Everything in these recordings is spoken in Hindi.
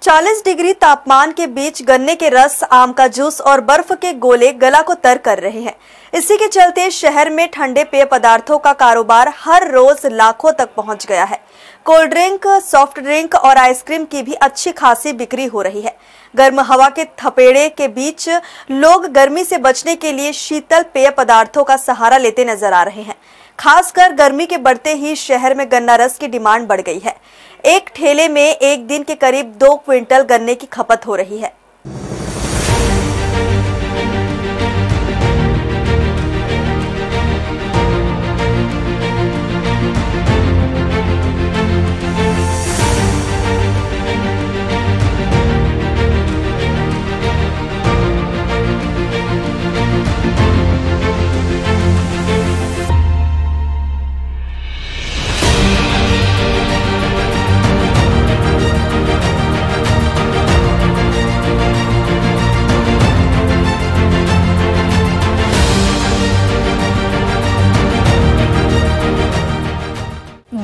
40 डिग्री तापमान के बीच गन्ने के रस, आम का जूस और बर्फ के गोले गला को तर कर रहे हैं। इसी के चलते शहर में ठंडे पेय पदार्थों का कारोबार हर रोज लाखों तक पहुंच गया है। कोल्ड ड्रिंक, सॉफ्ट ड्रिंक और आइसक्रीम की भी अच्छी खासी बिक्री हो रही है। गर्म हवा के थपेड़े के बीच लोग गर्मी से बचने के लिए शीतल पेय पदार्थों का सहारा लेते नजर आ रहे हैं। खासकर गर्मी के बढ़ते ही शहर में गन्ना रस की डिमांड बढ़ गई है। एक ठेले में एक दिन के करीब 2 क्विंटल गन्ने की खपत हो रही है।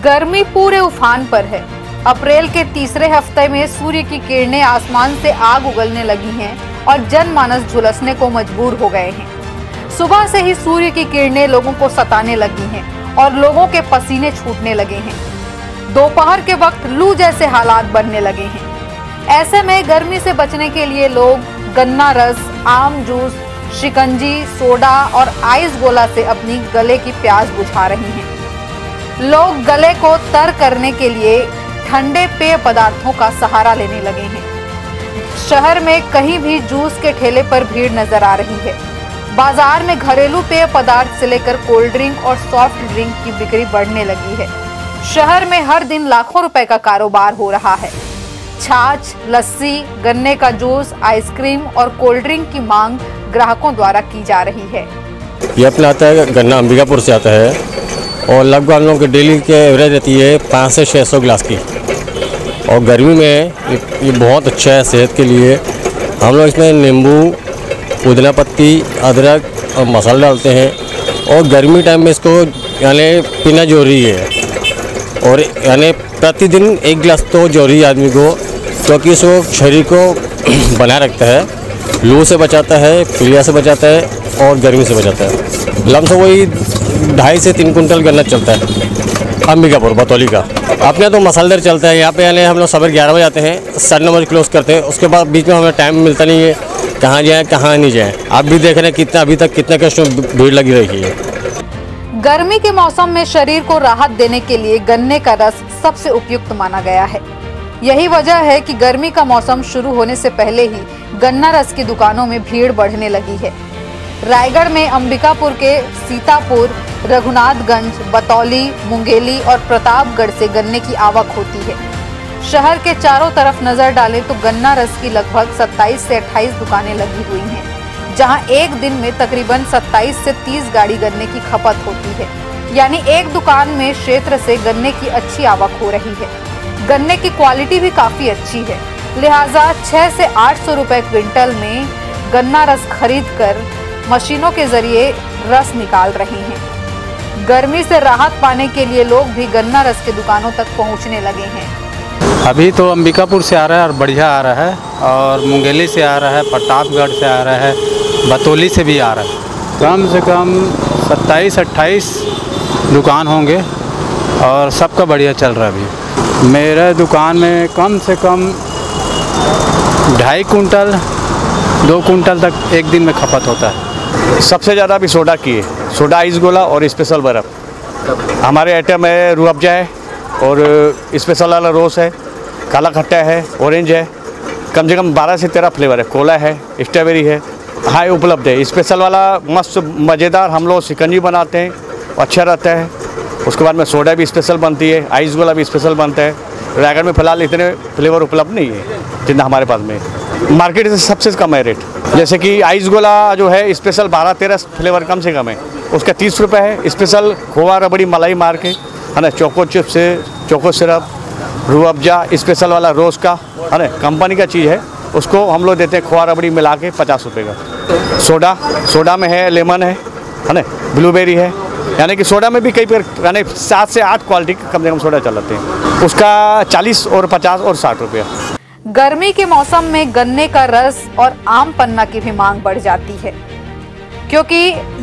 गर्मी पूरे उफान पर है। अप्रैल के तीसरे हफ्ते में सूर्य की किरणें आसमान से आग उगलने लगी हैं और जनमानस झुलसने को मजबूर हो गए हैं। सुबह से ही सूर्य की किरणें लोगों को सताने लगी हैं और लोगों के पसीने छूटने लगे हैं। दोपहर के वक्त लू जैसे हालात बनने लगे हैं। ऐसे में गर्मी से बचने के लिए लोग गन्ना रस, आम जूस, शिकंजी, सोडा और आइस गोला से अपनी गले की प्यास बुझा रहे हैं। लोग गले को तर करने के लिए ठंडे पेय पदार्थों का सहारा लेने लगे हैं। शहर में कहीं भी जूस के ठेले पर भीड़ नजर आ रही है। बाजार में घरेलू पेय पदार्थ से लेकर कोल्ड ड्रिंक और सॉफ्ट ड्रिंक की बिक्री बढ़ने लगी है। शहर में हर दिन लाखों रुपए का कारोबार हो रहा है। छाछ, लस्सी, गन्ने का जूस, आइसक्रीम और कोल्ड ड्रिंक की मांग ग्राहकों द्वारा की जा रही है। ये अपना आता है गन्ना अंबिकापुर से आता है और लगभग हम लोग की डेली के एवरेज रहती है 500 से 600 गिलास की। और गर्मी में ये बहुत अच्छा है सेहत के लिए। हम लोग इसमें नींबू, पुदीना पत्ती, अदरक और मसाला डालते हैं और गर्मी टाइम में इसको यानी पीना जरूरी है। और यानी प्रतिदिन 1 गिलास तो जरूरी है आदमी को, क्योंकि इसको शरीर को बनाए रखता है, लू से बचाता है, पीलिया से बचाता है और गर्मी से बचाता है। लमसम वही 2.5 से 3 कुंटल गन्ना चलता है अंबिकापुर बतौली का। अपने तो मसालेदार चलता है यहाँ पे, यानी हम लोग सवेरे 11 बजे आते हैं, 9:30 बजे क्लोज करते हैं। उसके बाद बीच में हमें टाइम मिलता नहीं है कहाँ जाएँ कहाँ नहीं जाएँ। आप भी देख रहे हैं कितना अभी तक कितने कस्टमर भीड़ लगी रही है। गर्मी के मौसम में शरीर को राहत देने के लिए गन्ने का रस सबसे उपयुक्त माना गया है। यही वजह है कि गर्मी का मौसम शुरू होने से पहले ही गन्ना रस की दुकानों में भीड़ बढ़ने लगी है। रायगढ़ में अंबिकापुर के सीतापुर, रघुनाथगंज, बतौली, मुंगेली और प्रतापगढ़ से गन्ने की आवक होती है। शहर के चारों तरफ नजर डालें तो गन्ना रस की लगभग 27 से 28 दुकानें लगी हुई हैं, जहां एक दिन में तकरीबन 27 से 30 गाड़ी गन्ने की खपत होती है। यानी एक दुकान में क्षेत्र से गन्ने की अच्छी आवक हो रही है। गन्ने की क्वालिटी भी काफी अच्छी है, लिहाजा 600 से 800 रुपए क्विंटल में गन्ना रस खरीद कर मशीनों के जरिए रस निकाल रहे हैं। गर्मी से राहत पाने के लिए लोग भी गन्ना रस के दुकानों तक पहुंचने लगे हैं। अभी तो अंबिकापुर से आ रहा है और बढ़िया आ रहा है, और मुंगेली से आ रहा है, प्रतापगढ़ से आ रहा है, बतौली से भी आ रहा है। कम से कम 27-28 दुकान होंगे और सबका बढ़िया चल रहा है। अभी मेरे दुकान में कम से कम 2.5 कुंटल 2 कुंटल तक एक दिन में खपत होता है। सबसे ज़्यादा अभी सोडा की है, सोडा, आइस गोला और स्पेशल बर्फ़। हमारे आइटम है रूह अफ़ज़ा है और स्पेशल वाला रोस है, काला खट्टा है, ऑरेंज है, कम से कम 12 से 13 फ्लेवर है, कोला है, स्ट्रॉबेरी है, हाँ उपलब्ध है। स्पेशल वाला मस्त मज़ेदार हम लोग शिकंजी बनाते हैं, अच्छा रहता है। उसके बाद में सोडा भी स्पेशल बनती है, आइस गोला भी स्पेशल बनता है। रायगढ़ में फ़िलहाल इतने फ्लेवर उपलब्ध नहीं है जितना हमारे पास में। मार्केट से सबसे कम है रेट। जैसे कि आइस गोला जो है स्पेशल 12-13 फ्लेवर कम से कम है, उसका 30 रुपये है। स्पेशल खोवा, रबड़ी, मलाई मार के है ना, चोको चिप्स है, choco syrup, Rooh Afza special वाला रोज़ का है ना, कंपनी का चीज़ है, उसको हम लोग देते हैं खोआ रबड़ी मिला के 50 रुपये का। सोडा में है लेमन है ना, ब्लूबेरी है, यानी कि सोडा में भी कई प्रकार यानी 7 से 8 क्वालिटी के कम से कम सोडा चलाते हैं। उसका 40 और 50 और 60 रुपया। गर्मी के मौसम में गन्ने का रस और आम पन्ना की भी मांग बढ़ जाती है, क्योंकि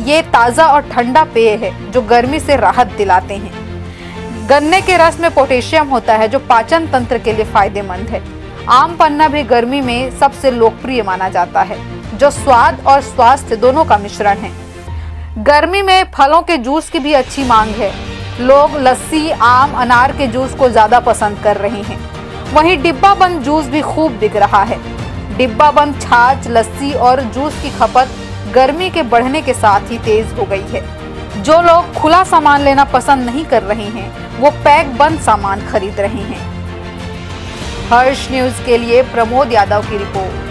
ये ताज़ा और ठंडा पेय है जो गर्मी से राहत दिलाते हैं। गन्ने के रस में पोटेशियम होता है जो पाचन तंत्र के लिए फायदेमंद है। आम पन्ना भी गर्मी में सबसे लोकप्रिय माना जाता है, जो स्वाद और स्वास्थ्य दोनों का मिश्रण है। गर्मी में फलों के जूस की भी अच्छी मांग है। लोग लस्सी, आम, अनार के जूस को ज्यादा पसंद कर रहे हैं। वहीं डिब्बा बंद जूस भी खूब बिक रहा है। डिब्बा बंद छाछ, लस्सी और जूस की खपत गर्मी के बढ़ने के साथ ही तेज हो गई है। जो लोग खुला सामान लेना पसंद नहीं कर रहे हैं, वो पैक बंद सामान खरीद रहे हैं। हर्ष न्यूज के लिए प्रमोद यादव की रिपोर्ट।